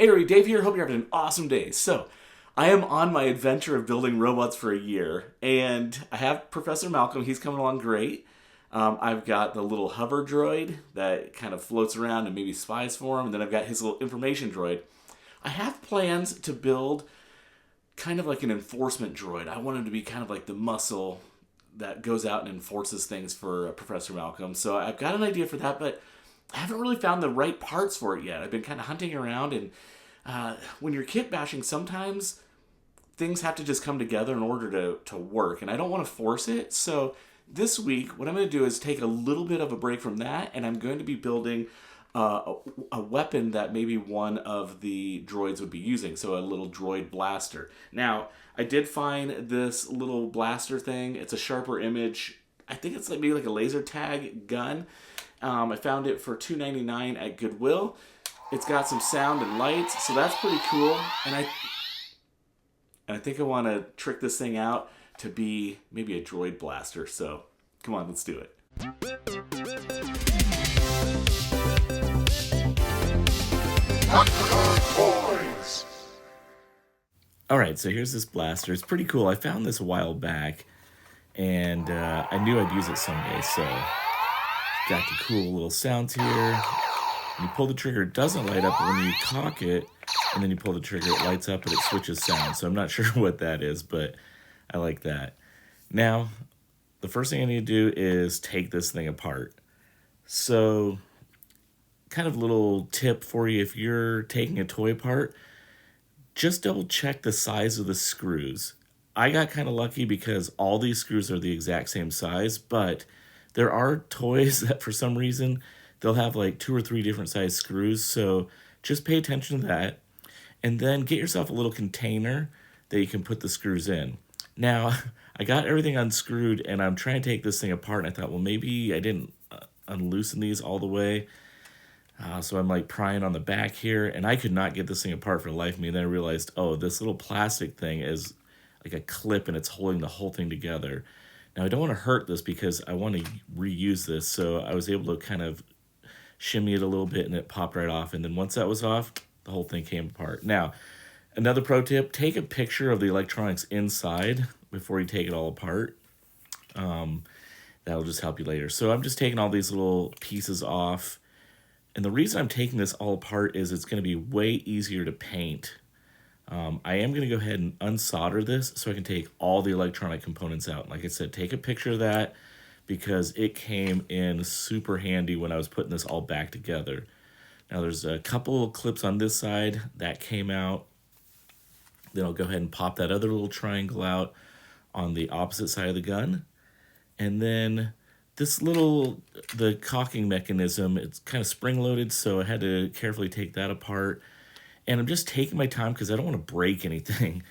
Hey everybody, Dave here. Hope you're having an awesome day. So, I am on my adventure of building robots for a year, and I have Professor Malcolm. He's coming along great. I've got the little hover droid that kind of floats around and maybe spies for him, and then I've got his little information droid. I have plans to build kind of like an enforcement droid. I want him to be kind of like the muscle that goes out and enforces things for Professor Malcolm. So I've got an idea for that, but I haven't really found the right parts for it yet. I've been kind of hunting around, and when you're kit bashing, sometimes things have to just come together in order to work, and I don't want to force it. So this week, what I'm going to do is take a little bit of a break from that, and I'm going to be building a weapon that maybe one of the droids would be using, so a little droid blaster. Now, I did find this little blaster thing. It's a sharper image. I think it's like maybe like a laser tag gun. I found it for $2.99 at Goodwill. It's got some sound and lights, so that's pretty cool. And I think I want to trick this thing out to be maybe a droid blaster. So come on, let's do it. All right, so here's this blaster. It's pretty cool. I found this a while back, and I knew I'd use it someday. So got the cool little sounds here. When you pull the trigger, it doesn't light up, but when you cock it and then you pull the trigger, it lights up and it switches sound. So I'm not sure what that is, but I like that. Now, the first thing I need to do is take this thing apart. So, kind of little tip for you, if you're taking a toy apart, just double check the size of the screws. I got kind of lucky because all these screws are the exact same size, but there are toys that for some reason they'll have like 2 or 3 different size screws. So just pay attention to that. And then get yourself a little container that you can put the screws in. Now, I got everything unscrewed and I'm trying to take this thing apart. And I thought, well, maybe I didn't unloosen these all the way. So I'm like prying on the back here. And I could not get this thing apart for the life of me. And then I realized, oh, this little plastic thing is like a clip and it's holding the whole thing together. Now, I don't want to hurt this because I want to reuse this, so I was able to kind of shimmy it a little bit and it popped right off. And then once that was off, the whole thing came apart. Now, another pro tip, take a picture of the electronics inside before you take it all apart. That'll just help you later. So I'm just taking all these little pieces off. And the reason I'm taking this all apart is it's going to be way easier to paint. I am going to go ahead and unsolder this so I can take all the electronic components out. Like I said, take a picture of that because it came in super handy when I was putting this all back together. Now there's a couple of clips on this side that came out. Then I'll go ahead and pop that other little triangle out on the opposite side of the gun. And then this little, the cocking mechanism, it's kind of spring-loaded, so I had to carefully take that apart. And I'm just taking my time because I don't want to break anything.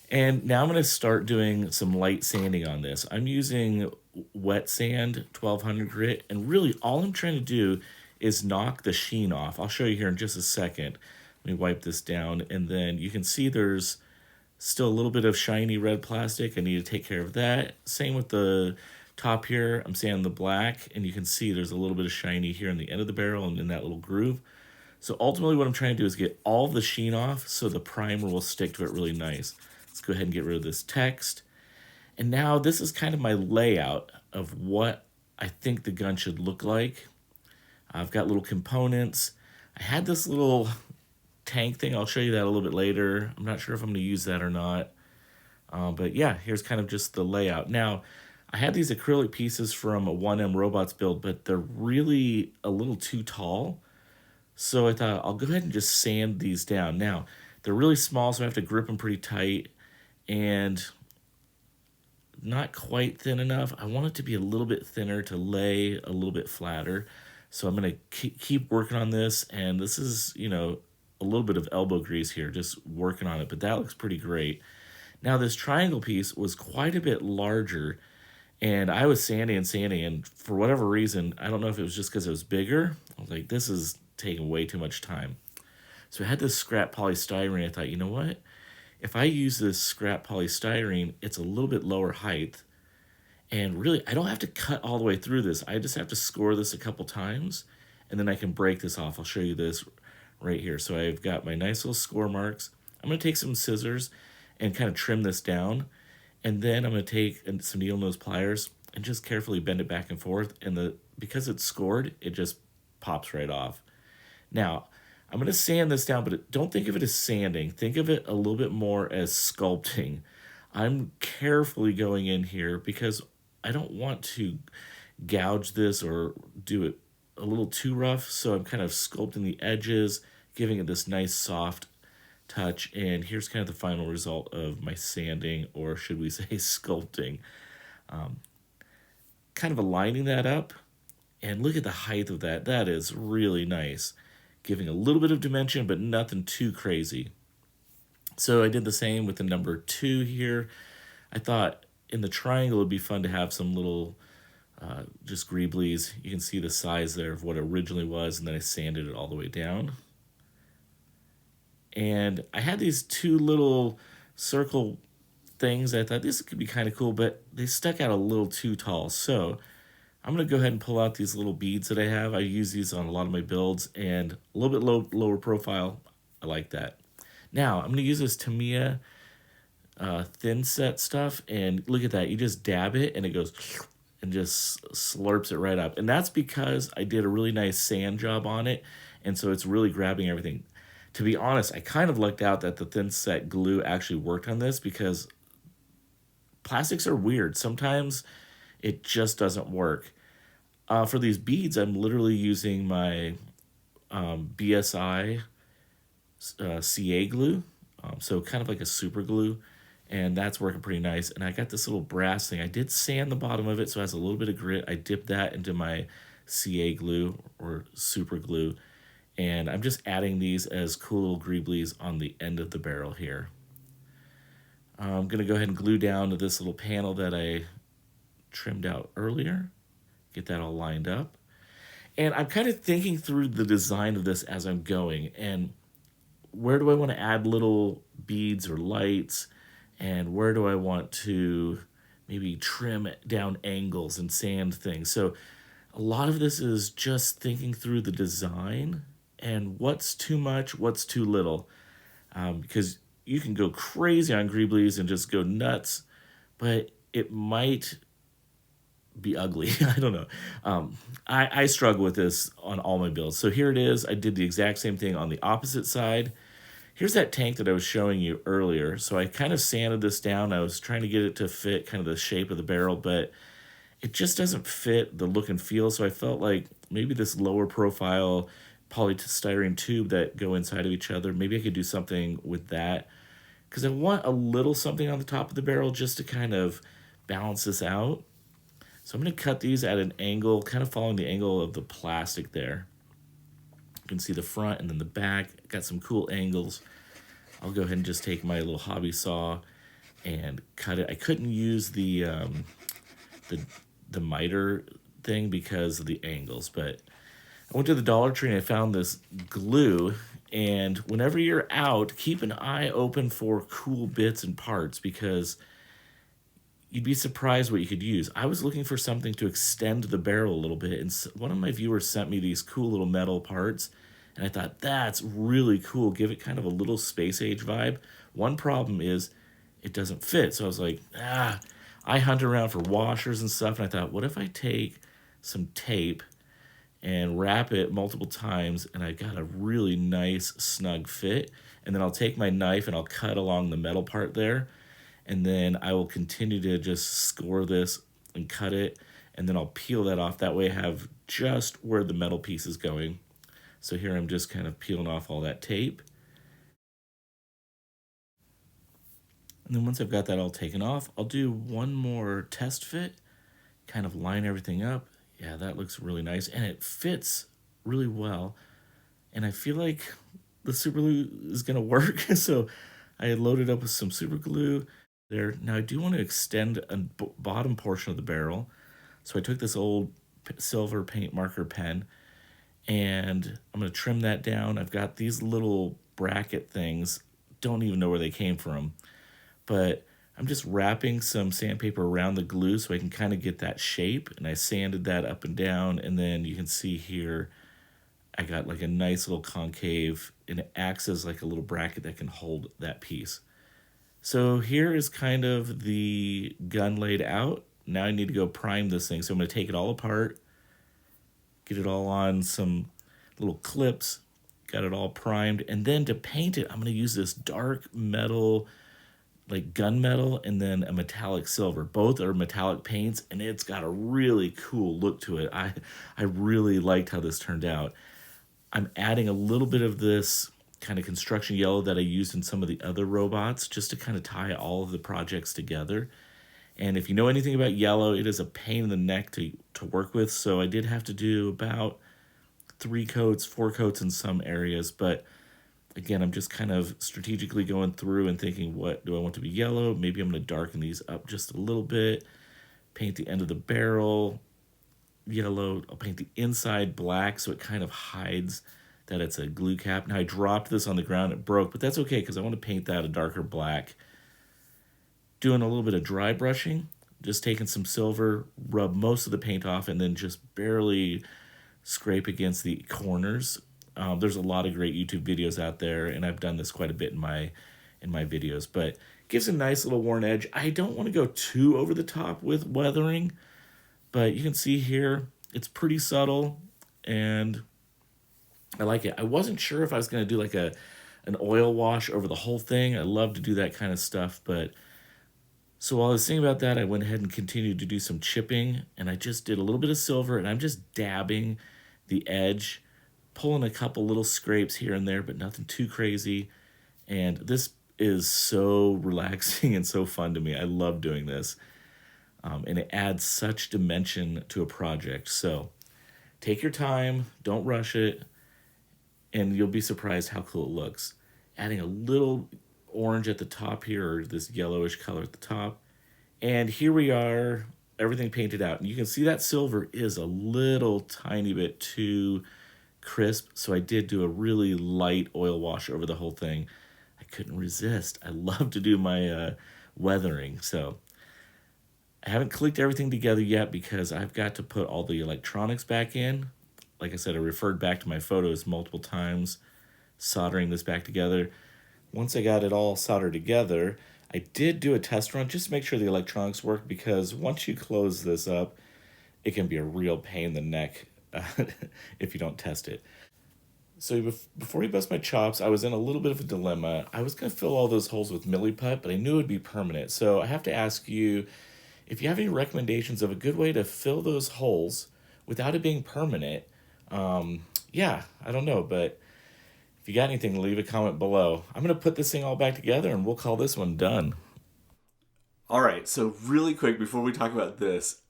And now I'm going to start doing some light sanding on this. I'm using wet sand, 1200 grit, and really all I'm trying to do is knock the sheen off. I'll show you here in just a second. Let me wipe this down, and then you can see there's still a little bit of shiny red plastic. I need to take care of that. Same with the top here. I'm sanding the black, and you can see there's a little bit of shiny here in the end of the barrel and in that little groove. So ultimately what I'm trying to do is get all the sheen off so the primer will stick to it really nice. Let's go ahead and get rid of this text. And now this is kind of my layout of what I think the gun should look like. I've got little components. I had this little tank thing. I'll show you that a little bit later. I'm not sure if I'm going to use that or not. But yeah, here's kind of just the layout. Now, I had these acrylic pieces from a 1M Robots build, but they're really a little too tall. So I thought I'll go ahead and just sand these down. Now, they're really small, so I have to grip them pretty tight and not quite thin enough. I want it to be a little bit thinner to lay a little bit flatter. So I'm going to keep working on this, and this is, you know, a little bit of elbow grease here, just working on it, but that looks pretty great. Now, this triangle piece was quite a bit larger, and I was sanding, and for whatever reason, I don't know if it was just because it was bigger. I was like, this is taking way too much time. So I had this scrap polystyrene. I thought, you know what? If I use this scrap polystyrene, it's a little bit lower height. And really, I don't have to cut all the way through this. I just have to score this a couple times, and then I can break this off. I'll show you this right here. So I've got my nice little score marks. I'm going to take some scissors and kind of trim this down. And then I'm going to take some needle nose pliers and just carefully bend it back and forth. And because it's scored, it just pops right off. Now, I'm going to sand this down, but don't think of it as sanding. Think of it a little bit more as sculpting. I'm carefully going in here because I don't want to gouge this or do it a little too rough. So I'm kind of sculpting the edges, giving it this nice soft touch. And here's kind of the final result of my sanding, or should we say sculpting. Kind of aligning that up. And look at the height of that. That is really nice. Giving a little bit of dimension, but nothing too crazy. So I did the same with the number 2 here. I thought in the triangle it would be fun to have some little just greebles. You can see the size there of what it originally was, and then I sanded it all the way down. And I had these 2 little circle things. I thought this could be kind of cool, but they stuck out a little too tall. So I'm going to go ahead and pull out these little beads that I have. I use these on a lot of my builds, and a little bit lower profile. I like that. Now, I'm going to use this Tamiya thin set stuff, and look at that. You just dab it, and it goes and just slurps it right up. And that's because I did a really nice sand job on it, and so it's really grabbing everything. To be honest, I kind of lucked out that the thin set glue actually worked on this, because plastics are weird. Sometimes it just doesn't work. For these beads, I'm literally using my BSI CA glue, so kind of like a super glue, and that's working pretty nice. And I got this little brass thing. I did sand the bottom of it, so it has a little bit of grit. I dipped that into my CA glue or super glue, and I'm just adding these as cool little greebles on the end of the barrel here. I'm going to go ahead and glue down to this little panel that I trimmed out earlier. Get that all lined up. And I'm kind of thinking through the design of this as I'm going, and where do I want to add little beads or lights, and where do I want to maybe trim down angles and sand things. So a lot of this is just thinking through the design and what's too much, what's too little, because you can go crazy on greebles and just go nuts, but it might be ugly. I don't know. I struggle with this on all my builds. So here it is. I did the exact same thing on the opposite side. Here's that tank that I was showing you earlier. So I kind of sanded this down. I was trying to get it to fit kind of the shape of the barrel, but it just doesn't fit the look and feel. So I felt like maybe this lower profile polystyrene tube that go inside of each other, maybe I could do something with that, because I want a little something on the top of the barrel just to kind of balance this out. So I'm going to cut these at an angle, kind of following the angle of the plastic there. You can see the front and then the back. Got some cool angles. I'll go ahead and just take my little hobby saw and cut it. I couldn't use the miter thing because of the angles, but I went to the Dollar Tree and I found this glue. And whenever you're out, keep an eye open for cool bits and parts, because you'd be surprised what you could use. I was looking for something to extend the barrel a little bit, and one of my viewers sent me these cool little metal parts, and I thought, that's really cool. Give it kind of a little space age vibe. One problem is it doesn't fit. So I was like, I hunt around for washers and stuff, and I thought, what if I take some tape and wrap it multiple times, and I got a really nice snug fit, and then I'll take my knife and I'll cut along the metal part there, and then I will continue to just score this and cut it, and then I'll peel that off. That way I have just where the metal piece is going. So here I'm just kind of peeling off all that tape. And then once I've got that all taken off, I'll do one more test fit, kind of line everything up. Yeah, that looks really nice, and it fits really well. And I feel like the super glue is going to work. So I had loaded up with some super glue there. Now I do want to extend a bottom portion of the barrel. So I took this old silver paint marker pen, and I'm going to trim that down. I've got these little bracket things. Don't even know where they came from. But I'm just wrapping some sandpaper around the glue so I can kind of get that shape. And I sanded that up and down. And then you can see here, I got like a nice little concave, and it acts as like a little bracket that can hold that piece. So here is kind of the gun laid out. Now I need to go prime this thing. So I'm going to take it all apart, get it all on some little clips, got it all primed. And then to paint it, I'm going to use this dark metal, like gunmetal, and then a metallic silver. Both are metallic paints, and it's got a really cool look to it. I really liked how this turned out. I'm adding a little bit of this kind of construction yellow that I used in some of the other robots just to kind of tie all of the projects together. And if you know anything about yellow, it is a pain in the neck to work with. So I did have to do about 3 coats, 4 coats in some areas. But again, I'm just kind of strategically going through and thinking, what do I want to be yellow? Maybe I'm going to darken these up just a little bit, paint the end of the barrel yellow. I'll paint the inside black so it kind of hides that it's a glue cap. Now I dropped this on the ground, it broke, but that's okay because I want to paint that a darker black. Doing a little bit of dry brushing, just taking some silver, rub most of the paint off, and then just barely scrape against the corners. There's a lot of great YouTube videos out there, and I've done this quite a bit in my videos, but gives a nice little worn edge. I don't want to go too over the top with weathering, but you can see here, it's pretty subtle, and I like it. I wasn't sure if I was going to do like an oil wash over the whole thing. I love to do that kind of stuff, but so while I was thinking about that, I went ahead and continued to do some chipping, and I just did a little bit of silver, and I'm just dabbing the edge, pulling a couple little scrapes here and there, but nothing too crazy. And this is so relaxing and so fun to me. I love doing this. And it adds such dimension to a project. So take your time, don't rush it, and you'll be surprised how cool it looks. Adding a little orange at the top here, or this yellowish color at the top. And here we are, everything painted out. And you can see that silver is a little tiny bit too crisp, so I did do a really light oil wash over the whole thing. I couldn't resist. I love to do my weathering, so I haven't clicked everything together yet because I've got to put all the electronics back in. Like I said, I referred back to my photos multiple times, soldering this back together. Once I got it all soldered together, I did do a test run just to make sure the electronics work, because once you close this up, it can be a real pain in the neck if you don't test it. So before you bust my chops, I was in a little bit of a dilemma. I was going to fill all those holes with milliput, but I knew it would be permanent. So I have to ask you if you have any recommendations of a good way to fill those holes without it being permanent. Yeah, I don't know, but if you got anything, leave a comment below. I'm going to put this thing all back together, and we'll call this one done. All right, so really quick before we talk about this,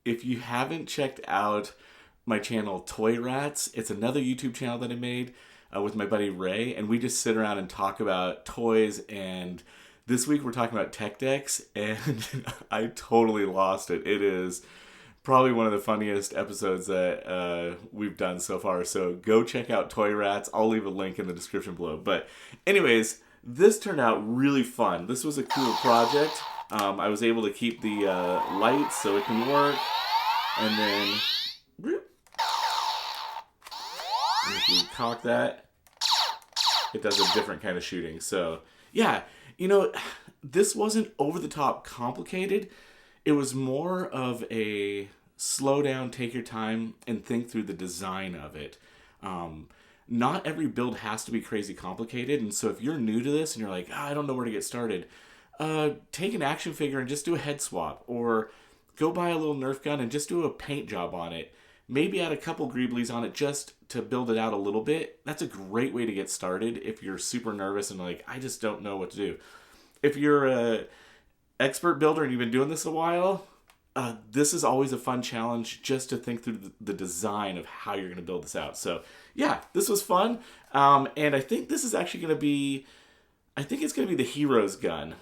if you haven't checked out my channel Toy Rats, it's another YouTube channel that I made with my buddy Ray, and we just sit around and talk about toys. And this week we're talking about tech decks, and I totally lost it. It is probably one of the funniest episodes that we've done so far. So go check out Toy Rats. I'll leave a link in the description below. But anyways, this turned out really fun. This was a cool project. I was able to keep the lights so it can work. And then if you cock that, it does a different kind of shooting. So yeah, you know, this wasn't over the top complicated. It was more of a slow down, take your time, and think through the design of it. Not every build has to be crazy complicated, and so if you're new to this and you're like, I don't know where to get started, take an action figure and just do a head swap, or go buy a little Nerf gun and just do a paint job on it. Maybe add a couple greebles on it just to build it out a little bit. That's a great way to get started if you're super nervous and like, I just don't know what to do. If you're a expert builder and you've been doing this a while, this is always a fun challenge just to think through the design of how you're going to build this out. So yeah, this was fun. And I think this is actually going to be, I think it's going to be the hero's gun.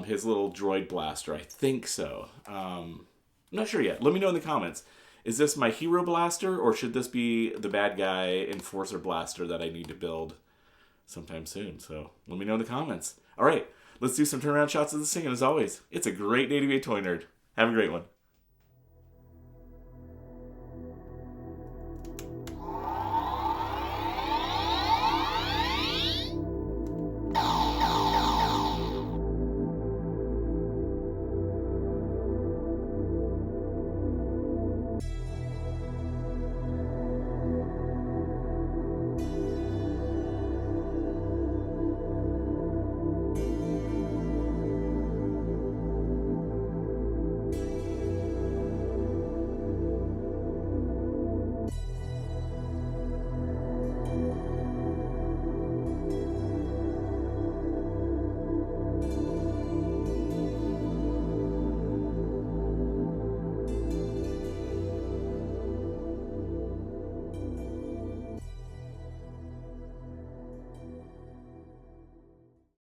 His little droid blaster. I think so. I'm not sure yet. Let me know in the comments. Is this my hero blaster, or should this be the bad guy enforcer blaster that I need to build sometime soon? So let me know in the comments. All right, let's do some turnaround shots of this thing. And as always, it's a great day to be a toy nerd. Have a great one.